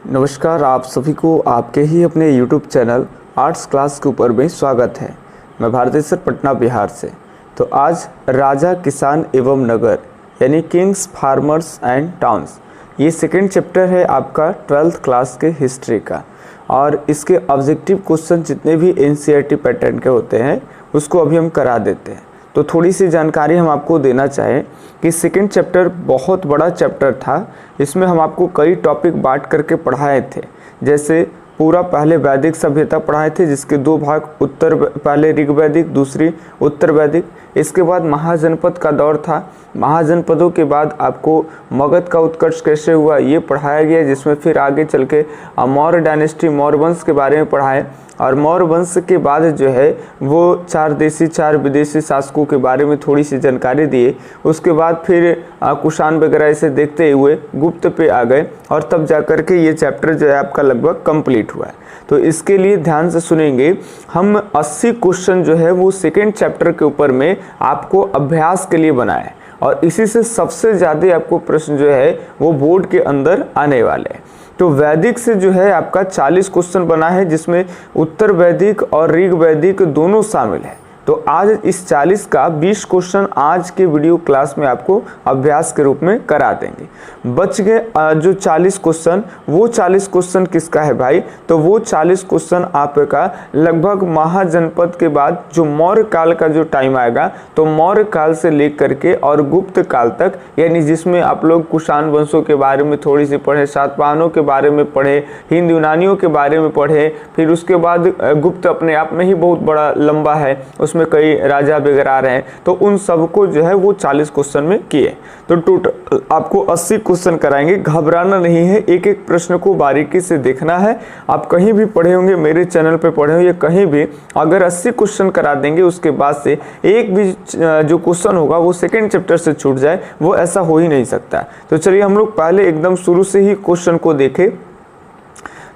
नमस्कार, आप सभी को आपके ही अपने YouTube चैनल आर्ट्स क्लास के ऊपर में स्वागत है। मैं भारतेश्वर पटना बिहार से। तो आज राजा किसान एवं नगर यानी किंग्स फार्मर्स एंड टाउन्स, ये सेकेंड चैप्टर है आपका 12th क्लास के हिस्ट्री का। और इसके ऑब्जेक्टिव क्वेश्चन जितने भी NCERT पैटर्न के होते हैं उसको अभी हम करा देते हैं। तो थोड़ी सी जानकारी हम आपको देना चाहें कि सेकेंड चैप्टर बहुत बड़ा चैप्टर था। इसमें हम आपको कई टॉपिक बांट करके पढ़ाए थे। जैसे पूरा पहले वैदिक सभ्यता पढ़ाए थे, जिसके दो भाग, पहले ऋग वैदिक, दूसरी उत्तर वैदिक। इसके बाद महाजनपद का दौर था। महाजनपदों के बाद आपको मगध का उत्कर्ष कैसे हुआ ये पढ़ाया गया, जिसमें फिर आगे चल के मौर्य डायनेस्टी, मौर्य वंश के बारे में पढ़ाए। और मौर्य वंश के बाद जो है वो 4 देशी 4 विदेशी शासकों के बारे में थोड़ी सी जानकारी दिए। उसके बाद फिर कुषाण वगैरह इसे देखते हुए गुप्त पे आ गए, और तब जाकर के ये चैप्टर जो है आपका लगभग कंप्लीट हुआ है। तो इसके लिए ध्यान से सुनेंगे। हम 80 क्वेश्चन जो है वो सेकेंड चैप्टर के ऊपर में आपको अभ्यास के लिए बनाए, और इसी से सबसे ज़्यादा आपको प्रश्न जो है वो बोर्ड के अंदर आने वाले हैं। तो वैदिक से जो है आपका 40 क्वेश्चन बना है, जिसमें उत्तर वैदिक और ऋग वैदिक दोनों शामिल है। तो आज इस 40 का 20 क्वेश्चन आज के वीडियो क्लास में आपको अभ्यास के रूप में करा देंगे। बच गए जो 40 क्वेश्चन, वो 40 क्वेश्चन किसका है भाई? तो वो 40 क्वेश्चन आपका लगभग महाजनपद के बाद जो मौर्य काल का जो टाइम आएगा, तो मौर्य काल से लेकर के और गुप्त काल तक, यानी जिसमें आप लोग कुषाण वंशों के बारे में थोड़ी सी पढ़े, सातवाहनों के बारे में पढ़े, हिंद यूनानियों के बारे में पढ़े, फिर उसके बाद गुप्त अपने आप में ही बहुत बड़ा लंबा है, उसमें कई राजा वगैरह आ रहे हैं। तो उन सबको जो है वो 40 क्वेश्चन में किए। तो टोटल आपको 80 क्वेश्चन कराएंगे। घबराना नहीं है, एक एक प्रश्न को बारीकी से देखना है। आप कहीं भी पढ़े होंगे, मेरे चैनल पे पढ़े होंगे, कहीं भी अगर 80 क्वेश्चन करा देंगे, उसके बाद से एक भी जो क्वेश्चन होगा वो सेकेंड चैप्टर से छूट जाए, वो ऐसा हो ही नहीं सकता। तो चलिए हम लोग पहले एकदम शुरू से ही क्वेश्चन को देखें।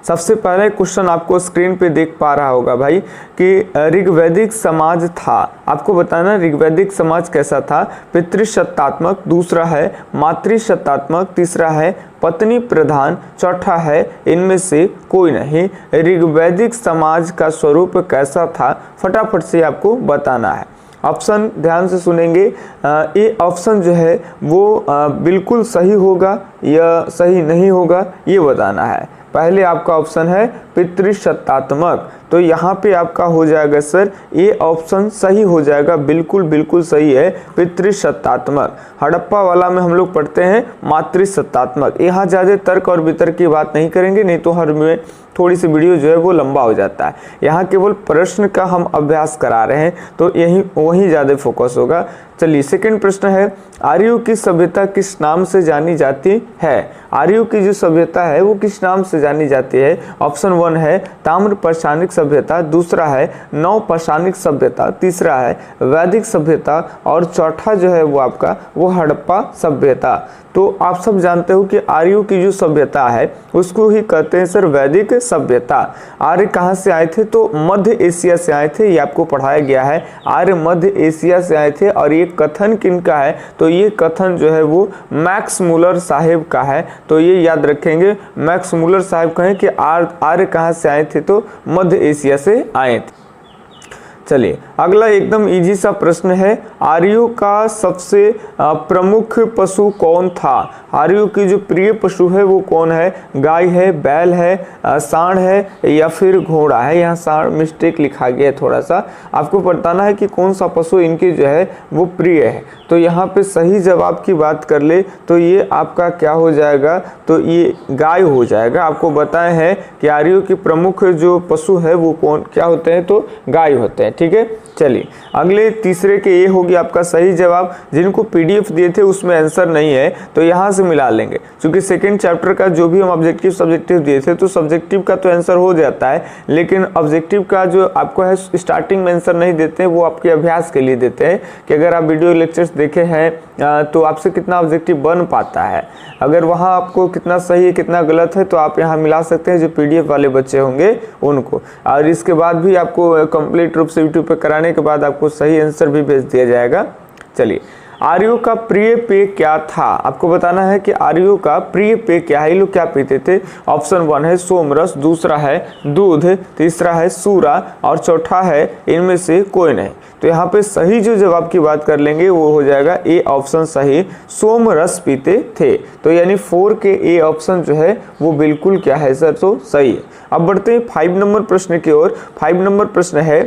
सबसे पहले क्वेश्चन आपको स्क्रीन पे देख पा रहा होगा भाई कि ऋग्वैदिक समाज था। आपको बताना ऋग्वैदिक समाज कैसा था। पितृसत्तात्मक, दूसरा है मातृसत्तात्मक, तीसरा है पत्नी प्रधान, चौथा है इनमें से कोई नहीं। ऋग्वैदिक समाज का स्वरूप कैसा था, फटाफट से आपको बताना है। ऑप्शन ध्यान से सुनेंगे। ये ऑप्शन जो है वो बिल्कुल सही होगा या सही नहीं होगा, ये बताना है। पहले आपका ऑप्शन है पितृसत्तात्मक, तो यहाँ पे आपका हो जाएगा सर ये ऑप्शन सही हो जाएगा, बिल्कुल बिल्कुल सही है, पितृसत्तात्मक। हड़प्पा वाला में हम लोग पढ़ते हैं मातृसत्तात्मक। यहाँ ज़्यादा तर्क और वितर्क की बात नहीं करेंगे, नहीं तो हर में थोड़ी सी वीडियो जो है वो लंबा हो जाता है। यहाँ केवल प्रश्न का हम अभ्यास करा रहे हैं, तो यही वहीं ज़्यादा फोकस होगा। चलिए सेकंड प्रश्न है, आर्यों की सभ्यता किस नाम से जानी जाती है? आर्यों की जो सभ्यता है वो किस नाम से जानी जाती है? ऑप्शन 1 है ताम्र पाषाणिक सभ्यता, दूसरा है नव पाषाणिक सभ्यता, तीसरा है वैदिक सभ्यता, और चौथा जो है वो आपका वो हड़प्पा सभ्यता। तो आप सब जानते हो कि आर्यों की जो सभ्यता है उसको ही कहते हैं सर वैदिक सभ्यता। आर्य कहाँ से आए थे? तो मध्य एशिया से आए थे, ये आपको पढ़ाया गया है। आर्य मध्य एशिया से आए थे, और ये कथन किनका है? तो ये कथन जो है वो मैक्स मुलर साहेब का है। तो ये याद रखेंगे, मैक्स मुलर साहेब कहें कि आर्य कहाँ से आए थे? तो मध्य एशिया से आए थे। चलिए अगला एकदम इजी सा प्रश्न है, आर्यों का सबसे प्रमुख पशु कौन था? आर्यों की जो प्रिय पशु है वो कौन है? गाय है, बैल है, सांड है, या फिर घोड़ा है? यहाँ सांड मिस्टेक लिखा गया है थोड़ा सा। आपको बताना है कि कौन सा पशु इनकी जो है वो प्रिय है। तो यहाँ पे सही जवाब की बात कर ले तो ये आपका क्या हो जाएगा? तो ये गाय हो जाएगा। आपको बताए हैं कि आर्यों की प्रमुख जो पशु है वो कौन क्या होते हैं? तो गाय होते हैं। ठीक है, चलिए अगले तीसरे के ये होगी आपका सही जवाब। जिनको PDF दिए थे उसमें आंसर नहीं है, तो यहाँ से मिला लेंगे, क्योंकि सेकंड चैप्टर का जो भी हम ऑब्जेक्टिव सब्जेक्टिव दिए थे तो सब्जेक्टिव का तो आंसर हो जाता है, लेकिन ऑब्जेक्टिव का जो आपको है स्टार्टिंग में आंसर नहीं देते हैं, वो आपके अभ्यास के लिए देते हैं कि अगर आप वीडियो लेक्चर्स देखे हैं तो आपसे कितना ऑब्जेक्टिव बन पाता है। अगर वहाँ आपको कितना सही है कितना गलत है तो आप यहाँ मिला सकते हैं जो PDF वाले बच्चे होंगे उनको। और इसके बाद भी आपको कंप्लीट रूप से यूट्यूब पे कराने के बाद आपको सही आंसर भी भेज दिया जाएगा। चलिए आर्यों का प्रिय पेय क्या था? आपको बताना है कि आर्यों का प्रिय पेय क्या है, ये लोग क्या पीते थे। ऑप्शन 1 है सोमरस, दूसरा है दूध, तीसरा है सूरा और चौथा है इनमें से कोई नहीं। तो यहाँ पे सही जो जवाब की बात कर लेंगे वो हो जाएगा ए ऑप्शन सही, सोमरस पीते थे। तो यानी 4 के ए ऑप्शन जो है वो बिल्कुल क्या है सर, तो सही है। अब बढ़ते हैं 5 नंबर प्रश्न की ओर। 5 नंबर प्रश्न है,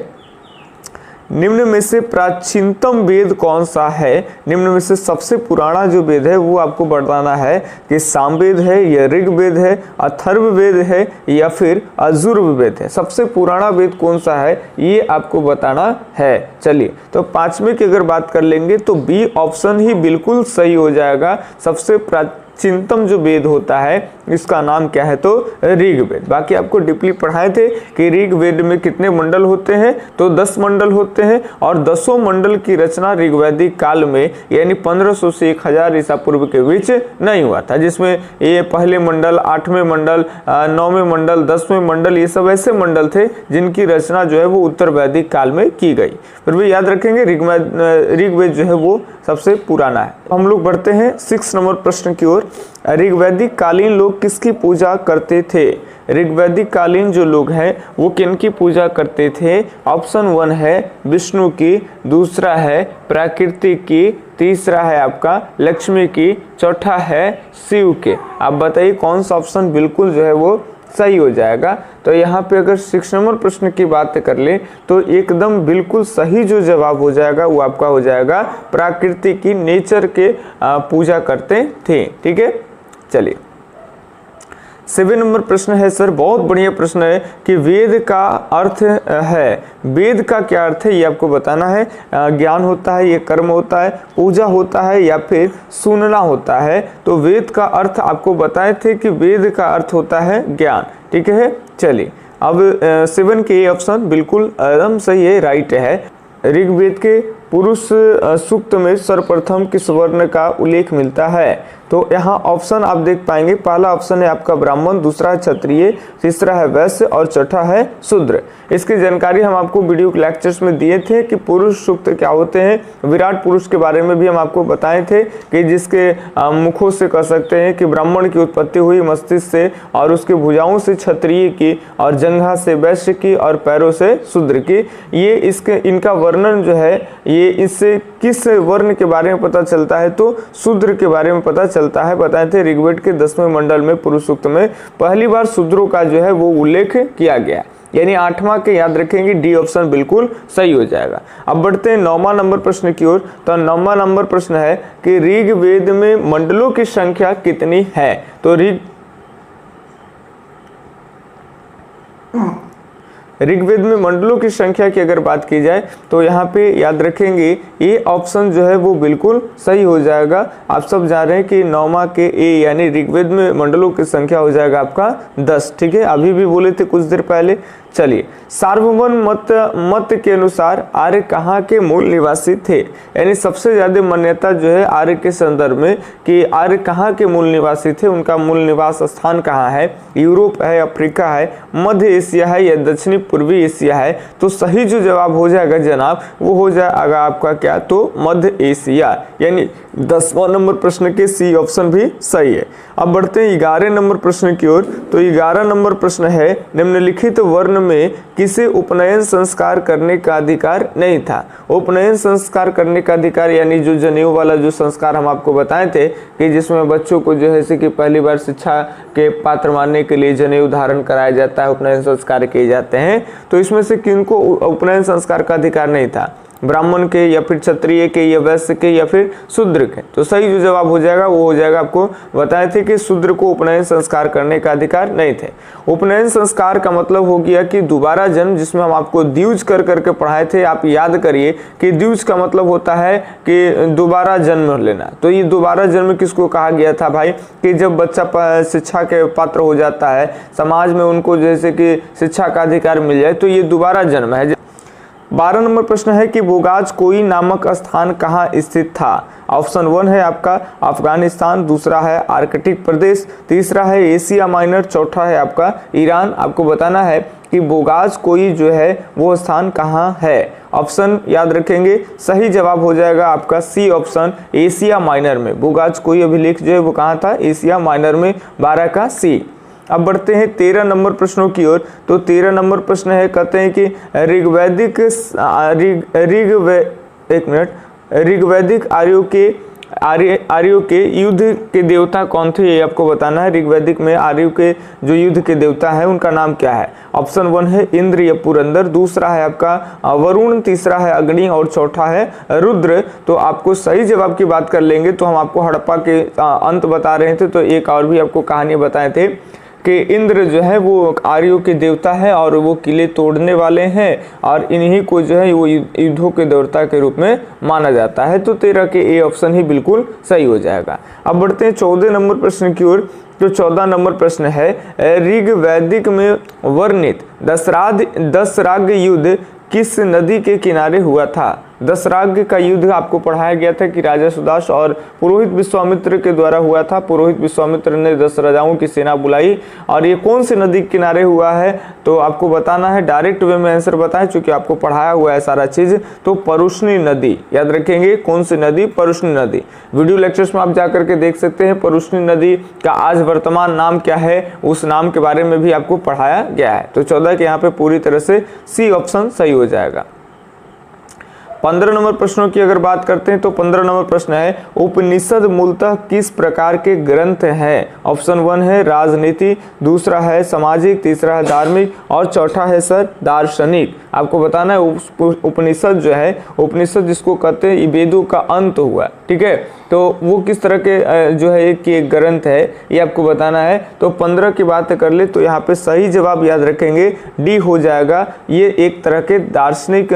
निम्न में से प्राचीनतम वेद कौन सा है? निम्न में से सबसे पुराना जो वेद है वो आपको बताना है कि सामवेद है या ऋग्वेद है, अथर्ववेद है या फिर यजुर्वेद है। सबसे पुराना वेद कौन सा है ये आपको बताना है। चलिए, तो 5वें की अगर बात कर लेंगे तो बी ऑप्शन ही बिल्कुल सही हो जाएगा। सबसे प्राचीनतम जो वेद होता है इसका नाम क्या है, तो ऋग्वेद। बाकी आपको डीपली पढ़ाए थे कि ऋग्वेद में कितने मंडल होते हैं, तो 10 मंडल होते हैं और 10 मंडल की रचना ऋग्वैदिक काल में यानी 1500 से 1000 ईसा पूर्व के बीच नहीं हुआ था, जिसमें ये पहले मंडल, 8वें मंडल, 9वें मंडल, 10वें मंडल, ये सब ऐसे मंडल थे जिनकी रचना जो है वो उत्तर वैदिक काल में की गई। फिर भी याद रखेंगे ऋग्वेद जो है वो सबसे पुराना है। हम लोग बढ़ते हैं 6 नंबर प्रश्न की ओर। ऋग्वैदिक कालीन लोग किसकी पूजा करते थे? ऋग्वैदिक कालीन जो लोग हैं वो किनकी पूजा करते थे? ऑप्शन 1 है विष्णु की, दूसरा है प्रकृति की, तीसरा है आपका लक्ष्मी की, चौथा है शिव के। आप बताइए कौन सा ऑप्शन बिल्कुल जो है वो सही हो जाएगा। तो यहाँ पे अगर 6 नंबर प्रश्न की बात कर ले तो एकदम बिल्कुल सही जो जवाब हो जाएगा वो आपका हो जाएगा प्रकृति की, नेचर के पूजा करते थे। ठीक है, चलिए 7 नंबर प्रश्न है सर, बहुत बढ़िया प्रश्न है कि वेद का अर्थ है। वेद का क्या अर्थ है ये आपको बताना है। ज्ञान होता है, ये कर्म होता है, पूजा होता है या फिर सुनना होता है। तो वेद का अर्थ आपको बताए थे कि वेद का अर्थ होता है ज्ञान। ठीक है, चलिए अब 7 के ऑप्शन बिल्कुल एकदम सही है, राइट है। ऋग्वेद के पुरुष सूक्त में सर्वप्रथम किस वर्ण का उल्लेख मिलता है? तो यहाँ ऑप्शन आप देख पाएंगे, पहला ऑप्शन है आपका ब्राह्मण, दूसरा है क्षत्रिय, तीसरा है वैश्य और चौथा है शूद्र। इसकी जानकारी हम आपको वीडियो लेक्चर्स में दिए थे कि पुरुष सूक्त क्या होते हैं। विराट पुरुष के बारे में भी हम आपको बताए थे कि जिसके मुखों से कह सकते हैं कि ब्राह्मण की उत्पत्ति हुई मस्तिष्क से, और उसके भुजाओं से क्षत्रिय की, और जंघा से वैश्य की, और पैरों से शूद्र की। ये इसके इनका वर्णन जो है ये इससे किस वर्ण के बारे में पता चलता है, तो शूद्र के बारे में पता चलता है। बताए थे ऋग्वेद के 10वें मंडल में पुरुष सूक्त में पहली बार शूद्रों का जो है वो उल्लेख किया गया, यानी 8वां के याद रखेंगे, डी ऑप्शन बिल्कुल सही हो जाएगा। अब बढ़ते हैं 9वां नंबर प्रश्न की ओर। तो 9वां नंबर प्रश्न है कि ऋग्वेद में मंडलों की संख्या कितनी है? तो ऋग्वेद में मंडलों की संख्या की अगर बात की जाए तो यहाँ पे याद रखेंगे ये ऑप्शन जो है वो बिल्कुल सही हो जाएगा। आप सब जान रहे हैं कि 9वां के ए यानी ऋग्वेद में मंडलों की संख्या हो जाएगा आपका 10। ठीक है, अभी भी बोले थे कुछ देर पहले। चलिए, सार्वभौम मत के अनुसार आर्य कहाँ के मूल निवासी थे? यानी सबसे ज्यादा मान्यता जो है आर्य के संदर्भ में कि आर्य कहाँ के मूल निवासी थे, उनका मूल निवास स्थान कहाँ है? यूरोप है, अफ्रीका है, मध्य एशिया है या दक्षिणी पूर्वी एशिया है? तो सही जो जवाब हो जाएगा जनाब वो हो जाएगा आपका क्या, तो मध्य एशिया। यानी 10वां नंबर प्रश्न के सी ऑप्शन भी सही है। अब बढ़ते हैं 11 नंबर प्रश्न की ओर। तो 11 नंबर प्रश्न है, निम्नलिखित वर्ण में किसे उपनयन संस्कार करने का अधिकार नहीं था? उपनयन संस्कार करने का अधिकार यानी जो जनेऊ वाला जो संस्कार हम आपको बताए थे कि जिसमें बच्चों को जो है कि पहली बार शिक्षा के पात्र मानने के लिए जनेऊ धारण कराया जाता है, उपनयन संस्कार किए जाते हैं। तो इसमें से किनको उपनयन संस्कार का अधिकार नहीं था? ब्राह्मण के या फिर क्षत्रिय के या वैश्य के या फिर शूद्र के? तो सही जो जवाब हो जाएगा वो हो जाएगा, आपको बताए थे कि शूद्र को उपनयन संस्कार करने का अधिकार नहीं थे। उपनयन संस्कार का मतलब हो गया कि दोबारा जन्म, जिसमें हम आपको द्विज कर करके पढ़ाए थे। आप याद करिए कि द्विज का मतलब होता है कि दोबारा जन्म लेना। तो ये दोबारा जन्म किसको कहा गया था भाई? कि जब बच्चा शिक्षा के पात्र हो जाता है, समाज में उनको जैसे कि शिक्षा का अधिकार मिल जाए, तो ये दोबारा जन्म है। 12 नंबर प्रश्न है कि बोगाज कोई नामक स्थान कहाँ स्थित था। ऑप्शन 1 है आपका अफगानिस्तान, दूसरा है आर्कटिक प्रदेश, तीसरा है एशिया माइनर, चौथा है आपका ईरान। आपको बताना है कि बोगाज कोई जो है वो स्थान कहाँ है। ऑप्शन याद रखेंगे, सही जवाब हो जाएगा आपका सी ऑप्शन, एशिया माइनर में। बोगाज कोई अभिलेख जो है वो कहाँ था, एशिया माइनर में, 12 का सी। अब बढ़ते हैं 13 नंबर प्रश्नों की ओर। तो 13 नंबर प्रश्न है, कहते हैं कि ऋग्वैदिक आर्यों के युद्ध के देवता कौन थे, ये आपको बताना है। ऋग्वैदिक में आर्यों के जो युद्ध के देवता है उनका नाम क्या है। ऑप्शन 1 है इंद्र या पुरंदर, दूसरा है आपका वरुण, तीसरा है अग्नि और चौथा है रुद्र। तो आपको सही जवाब की बात कर लेंगे तो हम आपको हड़प्पा के अंत बता रहे थे, तो एक और भी आपको कहानी बताए थे कि इंद्र जो है वो आर्यों के देवता है और वो किले तोड़ने वाले हैं और इन्हीं को जो है वो युद्धों के देवता के रूप में माना जाता है। तो 13 के ए ऑप्शन ही बिल्कुल सही हो जाएगा। अब बढ़ते हैं 14 नंबर प्रश्न की ओर। जो 14 नंबर प्रश्न है, ऋग्वैदिक में वर्णित दशराग युद्ध किस नदी के किनारे हुआ था। दशराग का युद्ध आपको पढ़ाया गया था कि राजा सुदाश और पुरोहित विश्वामित्र के द्वारा हुआ था। पुरोहित विश्वामित्र ने 10 राजाओं की सेना बुलाई और ये कौन सी नदी के किनारे हुआ है, तो आपको बताना है। डायरेक्ट वे में आंसर बताएं चूंकि आपको पढ़ाया हुआ है सारा चीज। तो परुष्णी नदी, याद रखेंगे कौन सी नदी, परुष्णी नदी। वीडियो लेक्चर्स में आप जाकर के देख सकते हैं परुष्णी नदी का आज वर्तमान नाम क्या है, उस नाम के बारे में भी आपको पढ़ाया गया है। तो 14 के यहाँ पे पूरी तरह से सी ऑप्शन सही हो जाएगा। 15 नंबर प्रश्नों की अगर बात करते हैं तो 15 नंबर प्रश्न है, उपनिषद मूलतः किस प्रकार के ग्रंथ हैं। ऑप्शन 1 है राजनीति, दूसरा है सामाजिक, तीसरा है धार्मिक और चौथा है सर दार्शनिक। आपको बताना है उपनिषद जो है, उपनिषद जिसको कहते हैं वेदों का अंत हुआ, ठीक है, तो वो किस तरह के जो है एक ग्रंथ है ये आपको बताना है। तो 15 की बात कर ले तो यहाँ पे सही जवाब याद रखेंगे डी हो जाएगा। ये एक तरह के दार्शनिक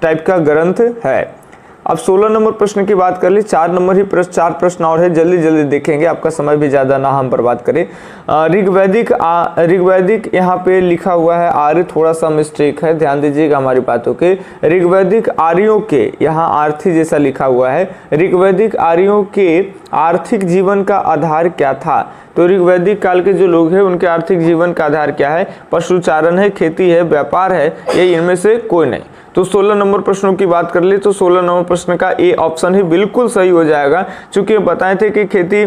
टाइप का ग्रंथ है। अब 16 नंबर प्रश्न की बात कर ली। 4 नंबर ही प्रश्न, 4 प्रश्न और है, जल्दी जल्दी देखेंगे, आपका समय भी ज़्यादा ना हम बर्बाद करें। ऋग्वैदिक यहाँ पे लिखा हुआ है आर्य, थोड़ा सा मिस्टेक है, ध्यान दीजिएगा हमारी बातों के। ऋग्वैदिक आर्यों के, यहाँ आर्थी जैसा लिखा हुआ है। ऋग्वैदिक आर्यों के आर्थिक जीवन का आधार क्या था। तो ऋग्वैदिक काल के जो लोग हैं उनके आर्थिक जीवन का आधार क्या है, पशुचारण है, खेती है, व्यापार है, ये इनमें से कोई नहीं। तो 16 नंबर प्रश्नों की बात कर ले तो 16 नंबर प्रश्न का ए ऑप्शन ही बिल्कुल सही हो जाएगा। चूंकि बताए थे कि खेती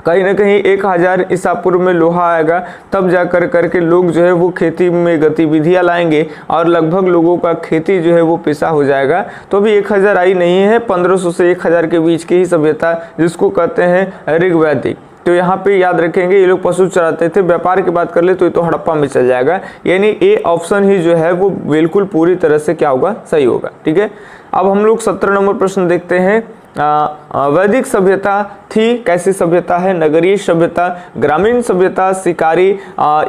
कहीं ना कहीं 1000 ईसा पूर्व में लोहा आएगा, तब जा करके लोग जो है वो खेती में गतिविधियां लाएंगे और लगभग लोगों का खेती जो है वो पेशा हो जाएगा। तो अभी 1000 आई नहीं है, 1500 से 1000 के बीच की ही सभ्यता जिसको कहते हैं ऋग्वैदिक। तो यहाँ पे याद रखेंगे ये लोग पशु चराते थे। व्यापार की बात कर ले तो ये तो हड़प्पा में चल जाएगा, यानी ए ऑप्शन ही जो है वो बिल्कुल पूरी तरह से क्या होगा, सही होगा, ठीक है। अब हम लोग 17 नंबर प्रश्न देखते हैं। वैदिक सभ्यता थी, कैसी सभ्यता है, नगरीय सभ्यता, ग्रामीण सभ्यता, शिकारी,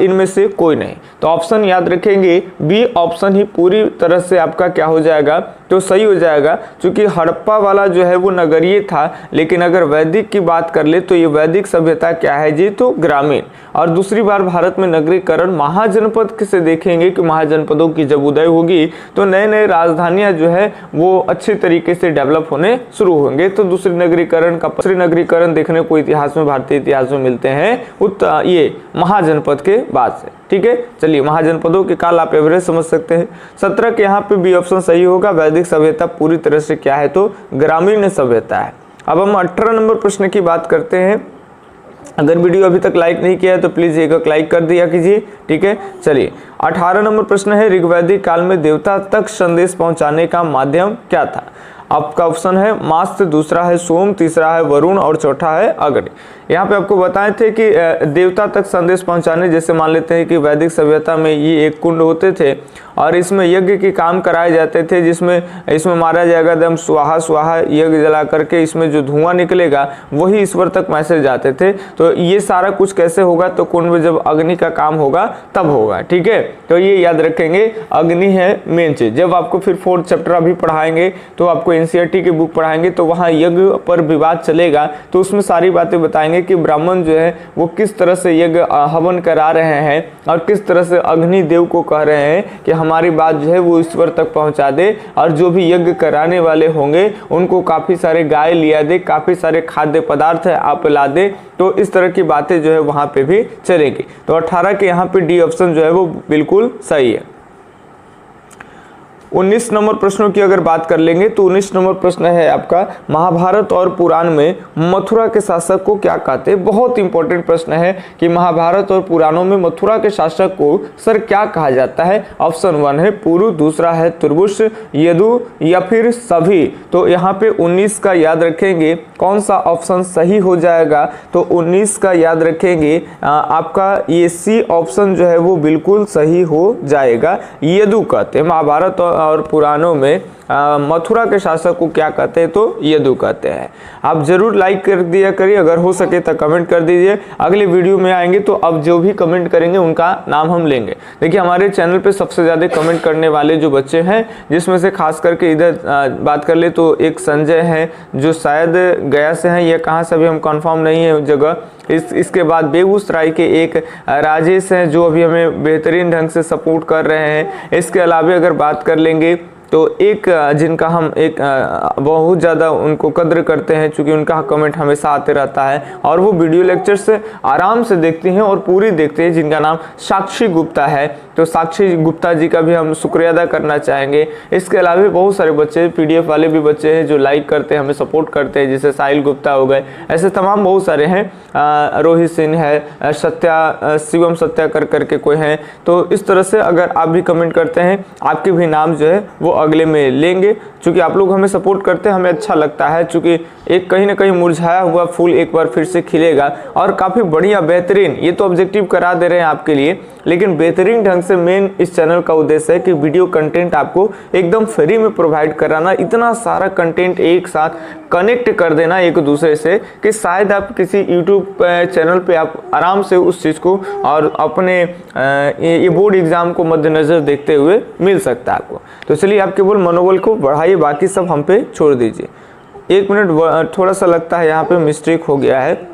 इनमें से कोई नहीं। तो ऑप्शन याद रखेंगे बी ऑप्शन ही पूरी तरह से आपका क्या हो जाएगा, तो सही हो जाएगा। क्योंकि हड़प्पा वाला जो है वो नगरीय था, लेकिन अगर वैदिक की बात कर ले तो ये वैदिक सभ्यता क्या है जी, तो ग्रामीण। और दूसरी बार भारत में नगरीकरण महाजनपद से देखेंगे कि महाजनपदों की जब उदय होगी तो नए नए राजधानियां जो है वो अच्छे तरीके से डेवलप होने शुरू होंगे। तो दूसरी नगरीकरण देखने को इतिहास में, भारतीय इतिहास में मिलते हैं ये महाजनपद के बाद से, ठीक है। चलिए महाजनपदों के काल आप एवरेज समझ सकते हैं। 17 के यहाँ पे बी ऑप्शन सही होगा। वैदिक सभ्यता पूरी तरह से क्या है, तो ग्रामीण सभ्यता है। अब हम 18 नंबर प्रश्न की बात करते हैं। अगर वीडियो अभी तक लाइक नहीं किया है तो प्लीज एक लाइक कर दिया कीजिए, ठीक है। चलिए 18 नंबर प्रश्न है, ऋग्वैदिक काल में देवता तक संदेश पहुंचाने का माध्यम क्या था। आपका ऑप्शन है मास्त्र, दूसरा है सोम, तीसरा है वरुण और चौथा है अग्नि। यहाँ पे आपको बताए थे कि देवता तक संदेश पहुंचाने, जैसे मान लेते हैं कि वैदिक सभ्यता में ये एक कुंड होते थे और इसमें यज्ञ के काम कराए जाते थे, इसमें मारा जाएगा दम स्वाहा स्वाहा, यज्ञ जला करके इसमें जो धुआं निकलेगा वही ईश्वर तक मैसेज जाते थे। तो ये सारा कुछ कैसे होगा, तो कुंड में जब अग्नि का काम होगा तब होगा, ठीक है। तो ये याद रखेंगे, अग्नि है मेन चीज। जब आपको फिर 4th चैप्टर अभी पढ़ाएंगे तो आपको NCERT की बुक पढ़ाएंगे तो वहाँ यज्ञ पर विवाद चलेगा, तो उसमें सारी बातें बताएंगे बताएंगे कि ब्राह्मण जो है वो किस तरह से यज्ञ हवन करा रहे हैं और किस तरह से अग्नि देव को कह रहे हैं कि हमारी बात जो है वो ईश्वर तक पहुंचा दे, और जो भी यज्ञ कराने वाले होंगे उनको काफ़ी सारे गाय लिया दे, काफ़ी सारे खाद्य पदार्थ आप ला दे। तो इस तरह की बातें जो है वहाँ पे भी चलेगी। तो 18 के यहाँ पे डी ऑप्शन जो है वो बिल्कुल सही है। 19 नंबर प्रश्नों की अगर बात कर लेंगे तो 19 नंबर प्रश्न है आपका, महाभारत और पुराण में मथुरा के शासक को क्या कहते हैं। बहुत इंपॉर्टेंट प्रश्न है कि महाभारत और पुराणों में मथुरा के शासक को सर क्या कहा जाता है। ऑप्शन 1 है पुरु, दूसरा है तुर्बुश, यदु या फिर सभी। तो यहाँ पे 19 का याद रखेंगे, कौन सा ऑप्शन सही हो जाएगा, तो 19 का याद रखेंगे आपका ये सी ऑप्शन जो है वो बिल्कुल सही हो जाएगा। यदु कहते हैं, महाभारत और पुराणों में मथुरा के शासक को क्या कहते हैं, तो यदु कहते हैं। आप जरूर लाइक कर दिया करिए, अगर हो सके तो कमेंट कर दीजिए। अगले वीडियो में आएंगे तो अब जो भी कमेंट करेंगे उनका नाम हम लेंगे। देखिए हमारे चैनल पे सबसे ज़्यादा कमेंट करने वाले जो बच्चे हैं, जिसमें से खास करके इधर बात कर ले तो एक संजय हैं जो शायद गया से हैं, ये कहाँ से भी हम कंफर्म नहीं है जगह। इसके बाद बेगूसराय के एक राजेश हैं जो अभी हमें बेहतरीन ढंग से सपोर्ट कर रहे हैं। इसके अलावा अगर बात कर लेंगे तो एक जिनका हम एक बहुत ज़्यादा उनको कद्र करते हैं, चूँकि उनका कमेंट हमेशा आते रहता है और वो वीडियो लेक्चर से आराम से देखती हैं और पूरी देखते हैं, जिनका नाम साक्षी गुप्ता है। तो साक्षी गुप्ता जी का भी हम शुक्रिया अदा करना चाहेंगे। इसके अलावा बहुत सारे बच्चे PDF वाले भी बच्चे हैं जो लाइक करते हैं, हमें सपोर्ट करते हैं, जैसे साहिल गुप्ता हो गए, ऐसे तमाम बहुत सारे हैं। रोहित सिंह है, सत्या शिवम सत्या करके कोई हैं। तो इस तरह से अगर आप भी कमेंट करते हैं, आपके भी नाम जो है वो अगले में लेंगे, क्योंकि आप लोग हमें सपोर्ट करते हैं, हमें अच्छा लगता है। क्योंकि एक कहीं ना कहीं मुरझाया हुआ फूल एक बार फिर से खिलेगा और काफ़ी बढ़िया बेहतरीन, ये तो ऑब्जेक्टिव करा दे रहे हैं आपके लिए, लेकिन बेहतरीन ढंग से मेन इस चैनल का उद्देश्य है कि वीडियो कंटेंट आपको एकदम फ्री में प्रोवाइड कराना, इतना सारा कंटेंट एक साथ कनेक्ट कर देना एक दूसरे से कि शायद आप किसी यूट्यूब चैनल पे आप आराम से उस चीज़ को और अपने ये बोर्ड एग्जाम को मद्देनज़र देखते हुए मिल सकता है आपको। तो चलिए आप केवल मनोबल को बढ़ाइए, बाकी सब हम पे छोड़ दीजिए। 1 मिनट थोड़ा सा लगता है यहाँ पे मिस्टेक हो गया है।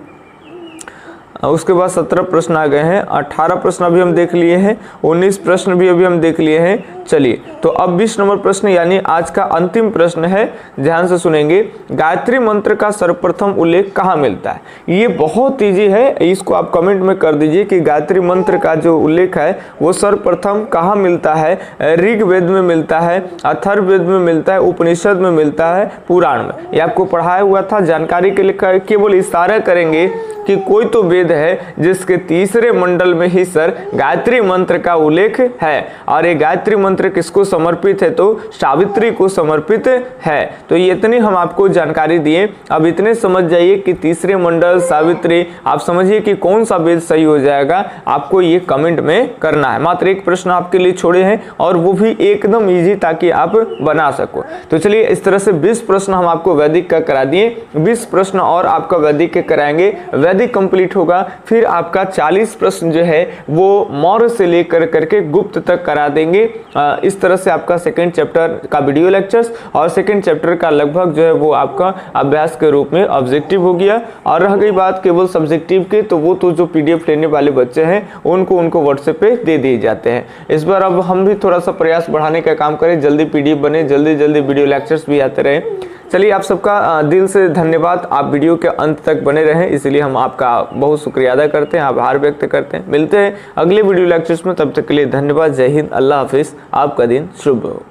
उसके बाद 17 प्रश्न आ गए हैं, 18 प्रश्न अभी हम देख लिए हैं, 19 प्रश्न भी अभी हम देख लिए हैं। चलिए तो अब 20 नंबर प्रश्न यानी आज का अंतिम प्रश्न है, ध्यान से सुनेंगे। गायत्री मंत्र का सर्वप्रथम उल्लेख कहाँ मिलता है। ये बहुत ईजी है, इसको आप कमेंट में कर दीजिए कि गायत्री मंत्र का जो उल्लेख है वो सर्वप्रथम कहाँ मिलता है। ऋग्वेद में मिलता है, अथर्ववेद में मिलता है, उपनिषद में मिलता है, पुराण में। ये आपको पढ़ाया हुआ था, जानकारी के लिए केवल इशारा करेंगे कि कोई तो वेद है जिसके तीसरे मंडल में ही सर गायत्री मंत्र का उल्लेख है, और ये गायत्री मंत्र किसको समर्पित है, तो सावित्री को समर्पित है। तो ये इतनी हम आपको जानकारी दिए। अब इतने समझ जाइए कि तीसरे मंडल, सावित्री, आप समझिए कि कौन सा वेद सही हो जाएगा, आपको ये कमेंट में करना है। मात्र एक प्रश्न आपके लिए छोड़े हैं और वो भी एकदम ईजी, ताकि आप बना सको। तो चलिए इस तरह से 20 प्रश्न हम आपको वैदिक का करा दिए, 20 प्रश्न और आपका वैदिक के कराएंगे। वैदिक कंप्लीट होगा, फिर आपका 40 प्रश्न जो है वो मौर्य से लेकर करके गुप्त तक करा देंगे। इस तरह से आपका सेकंड चैप्टर का वीडियो लेक्चर्स और सेकंड चैप्टर का लगभग जो है वो आपका अभ्यास के रूप में ऑब्जेक्टिव हो गया। और रह गई बात केवल सब्जेक्टिव के, तो वो तो जो PDF लेने वाले बच्चे हैं उनको व्हाट्सएप पे दे दिए जाते हैं। इस बार अब हम भी थोड़ा सा प्रयास बढ़ाने का काम करें, जल्दी PDF बने, जल्दी वीडियो लेक्चर्स भी आते रहे। चलिए आप सबका दिल से धन्यवाद, आप वीडियो के अंत तक बने रहें, इसलिए हम आपका बहुत शुक्रिया अदा करते हैं, आभार व्यक्त करते हैं। मिलते हैं अगले वीडियो लेक्चर्स में, तब तक के लिए धन्यवाद। जय हिंद, अल्लाह हाफिज़, आपका दिन शुभ हो।